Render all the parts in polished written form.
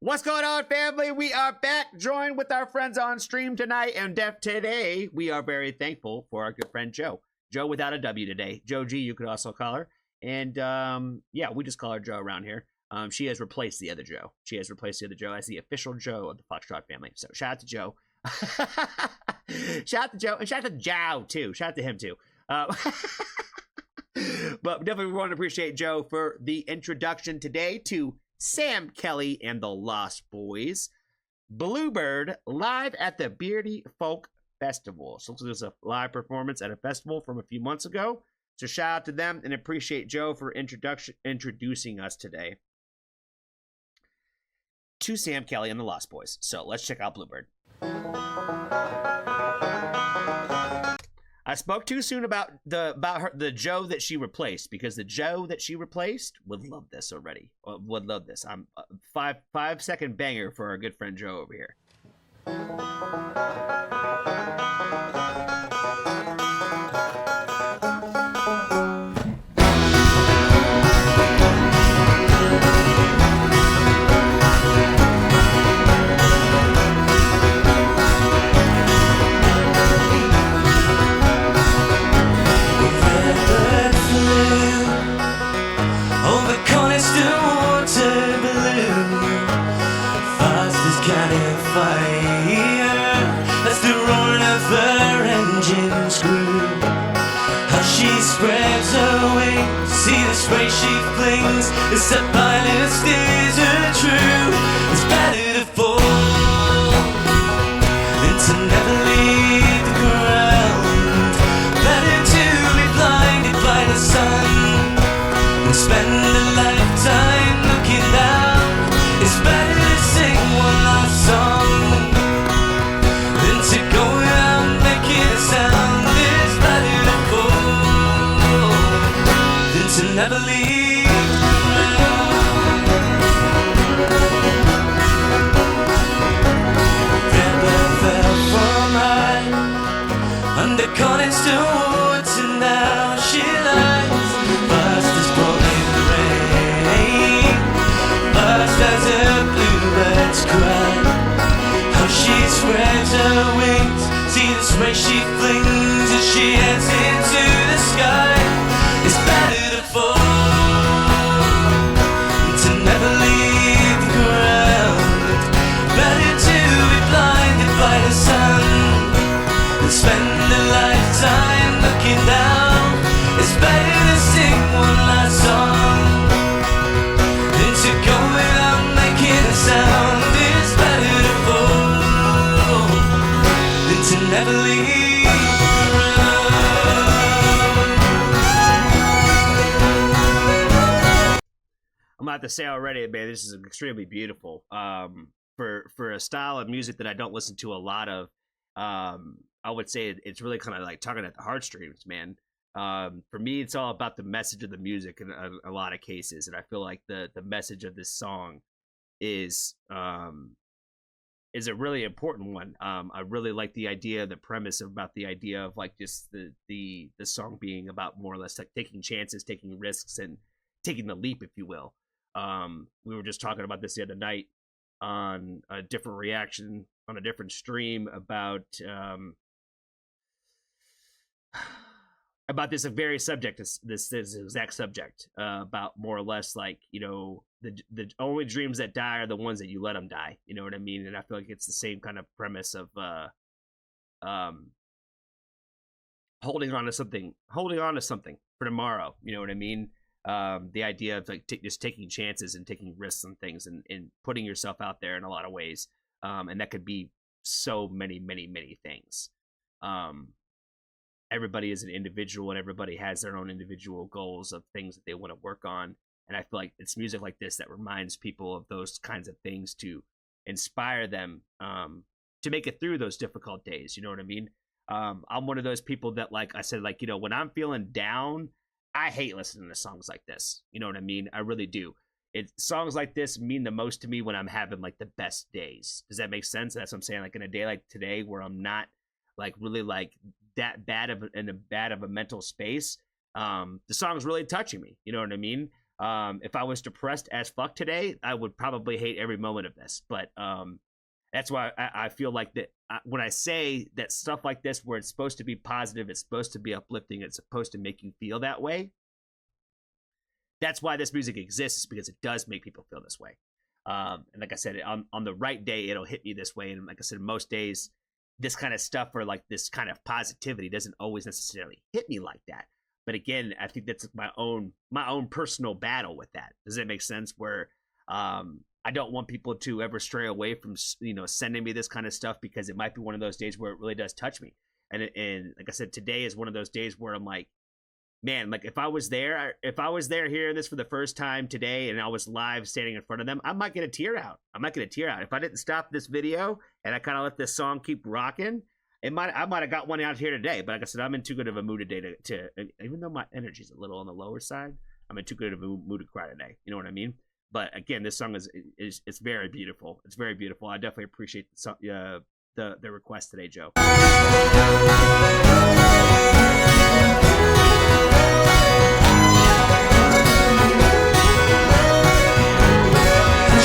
What's going on, family? We are back, joined with our friends on stream tonight, and today we are very thankful for our good friend Joe. Joe without a W today. Joe G, you could also call her. And yeah, we just call her Joe around here. She has replaced the other Joe. She has replaced the other Joe as the official Joe of the Foxtrot family. So shout out to Joe. Shout out to Joe, and shout out to Joe too. Shout out to him too. But definitely we want to appreciate Joe for the introduction today to Sam Kelly and the Lost Boys. Bluebird live at the Beardy Folk Festival. So there's a live performance at a festival from a few months ago. So shout out to them and appreciate Joe for introducing us today to Sam Kelly and the Lost Boys. So let's check out Bluebird. I spoke too soon about the Joe that she replaced, because the Joe that she replaced would love this already. Would love this. I'm 5-second banger for our good friend Joe over here. Spreads her wings, see the spray she flings. It's that finest is her true. It's better to fall than to never leave the ground. Better to be blinded by the sun and spend a lifetime looking down. It's better to sing one last song than to go out making a sound. It's better to fall to never leave the ground. River fell from high under Coniston woods, and now she lies fast as pouring rain, fast as her bluebirds cry. How she spreads her wings, see the spray she flings as she heads into the sky. It's better to fall to never leave the ground. Better to be blinded by the sun than spend a lifetime looking down. It's better to sing one last song than to go without making a sound. It's better to fall than to never leave. I'm about to say already, man, this is extremely beautiful. For a style of music that I don't listen to a lot of, I would say it's really kind of like tugging at the heartstrings, man. For me, it's all about the message of the music in a lot of cases, and I feel like the message of this song is a really important one. I really like the idea, the premise about the idea of like just the song being about more or less like taking chances, taking risks, and taking the leap, if you will. We were just talking about this the other night on a different reaction on a different stream about this very subject, this exact subject, about more or less like, you know, the only dreams that die are the ones that you let them die. You know what I mean? And I feel like it's the same kind of premise of holding on to something for tomorrow. You know what I mean? The idea of like just taking chances and taking risks and things, and putting yourself out there in a lot of ways. And that could be so many things. Everybody is an individual, and everybody has their own individual goals of things that they want to work on. And I feel like it's music like this that reminds people of those kinds of things, to inspire them to make it through those difficult days. You know what I mean? I'm one of those people that, like I said, like, you know, when I'm feeling down, I hate listening to songs like this. You know what I mean? I really do. Songs like this mean the most to me when I'm having like the best days. Does that make sense? That's what I'm saying. Like in a day like today where I'm not like really like that bad of a mental space, the song's really touching me. You know what I mean? If I was depressed as fuck today, I would probably hate every moment of this. But that's why I feel like that when I say that stuff like this, where it's supposed to be positive, it's supposed to be uplifting, it's supposed to make you feel that way. That's why this music exists, is because it does make people feel this way. And like I said, on the right day, it'll hit me this way. And like I said, most days, this kind of stuff or like this kind of positivity doesn't always necessarily hit me like that. But again, I think that's my own personal battle with that. Does that make sense? Where I don't want people to ever stray away from, you know, sending me this kind of stuff, because it might be one of those days where it really does touch me. And like I said, today is one of those days where I'm like, man, like if I was there hearing this for the first time today, and I was live standing in front of them, I might get a tear out. If I didn't stop this video and I kind of let this song keep rocking, I might have got one out here today. But like I said, I'm in too good of a mood today to even though my energy's a little on the lower side, I'm in too good of a mood to cry today. You know what I mean? But again, this song is it's very beautiful. It's very beautiful. I definitely appreciate the request today, Joe.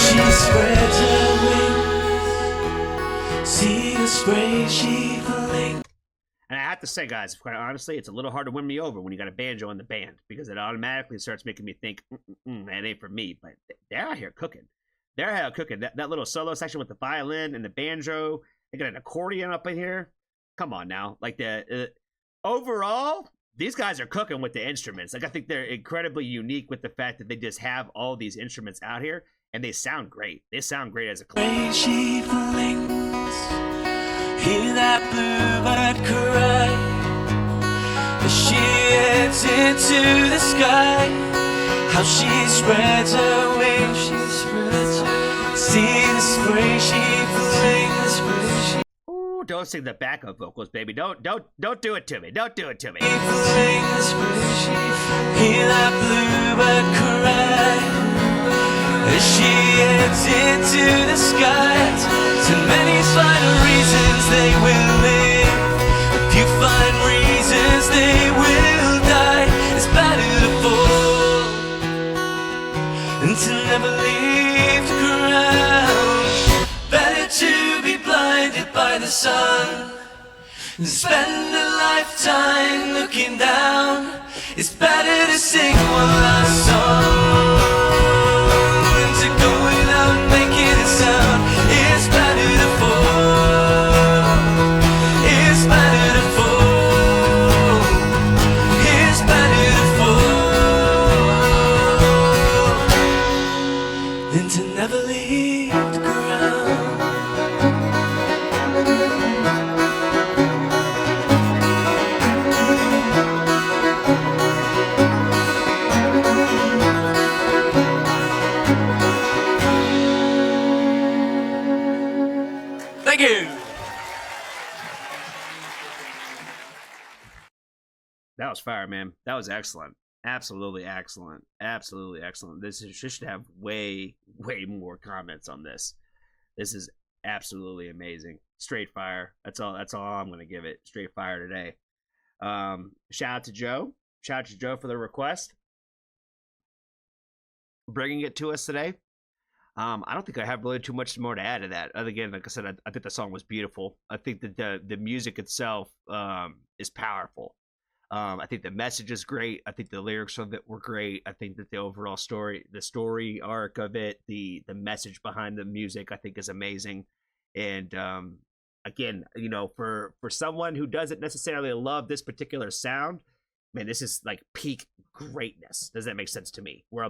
She spreads her wings, see the spray she flings. And I have to say, guys, quite honestly, it's a little hard to win me over when you got a banjo in the band, because it automatically starts making me think, that ain't for me. But they're out here cooking. They're out cooking. That little solo section with the violin and the banjo, they got an accordion up in here. Come on now. Like overall, these guys are cooking with the instruments. Like I think they're incredibly unique with the fact that they just have all these instruments out here, and they sound great. They sound great as a collective. She flings, hear that bluebird cry as she heads into the sky. How she spreads her wings, see the spray she flings. Ooh, don't sing the backup vocals, baby. Don't do it to me. Don't do it to me. Hear that bluebird cry as she heads into the sky. So many find reasons they will live, a few find reasons they will die. It's better to fall than to never leave the ground. Better to be blinded by the sun than spend a lifetime looking down. It's better to sing one last song than to go without making a sound. It's better to fall. It's better to fall. It's better to fall than to never leave the ground. Thank you. That was fire, man. That was excellent. Absolutely excellent. Absolutely excellent. This should have way more comments on this. This is absolutely amazing. Straight fire. That's all I'm gonna give it. Straight fire today. Shout out to Joe. Shout out to Joe for the request, bringing it to us today. I don't think I have really too much more to add to that. Again, like I said, I think the song was beautiful. I think that the music itself is powerful. I think the message is great. I think the lyrics of it were great. I think that the overall story, the story arc of it, the message behind the music, I think is amazing. And again, you know, for someone who doesn't necessarily love this particular sound, man, this is like peak greatness. Does that make sense to me? Where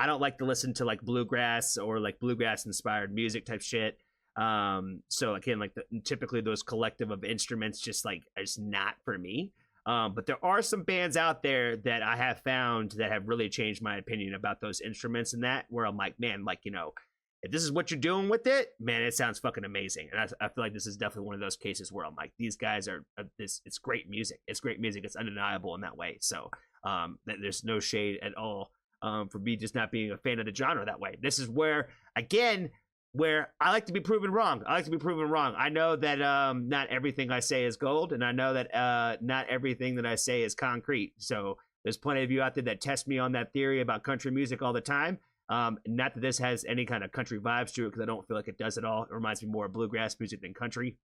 I don't like to listen to like bluegrass or like bluegrass inspired music type shit. So again, like typically those collective of instruments just like is not for me. But there are some bands out there that I have found that have really changed my opinion about those instruments and that, where I'm like, man, like, you know, if this is what you're doing with it, man, it sounds fucking amazing. And I feel like this is definitely one of those cases where I'm like, these guys are it's great music. It's great music. It's undeniable in that way. So there's no shade at all for me just not being a fan of the genre that way. This is where, again, where I like to be proven wrong. I know that not everything I say is gold, and I know that not everything that I say is concrete. So There's plenty of you out there that test me on that theory about country music all the time. Not that this has any kind of country vibes to it, because I don't feel like it does at all. It reminds me more of bluegrass music than country,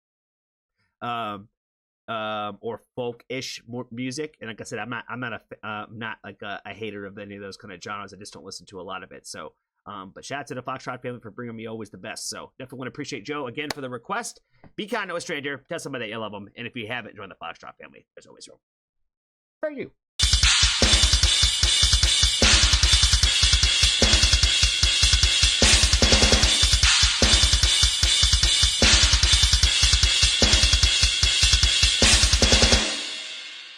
or folk-ish music. And like I said, I'm not like a hater of any of those kind of genres. I just don't listen to a lot of it. So, but shout out to the Foxtrot family for bringing me always the best. So definitely want to appreciate Joe again for the request. Be kind to a stranger. Tell somebody that you love them. And if you haven't joined the Foxtrot family, there's always room for you.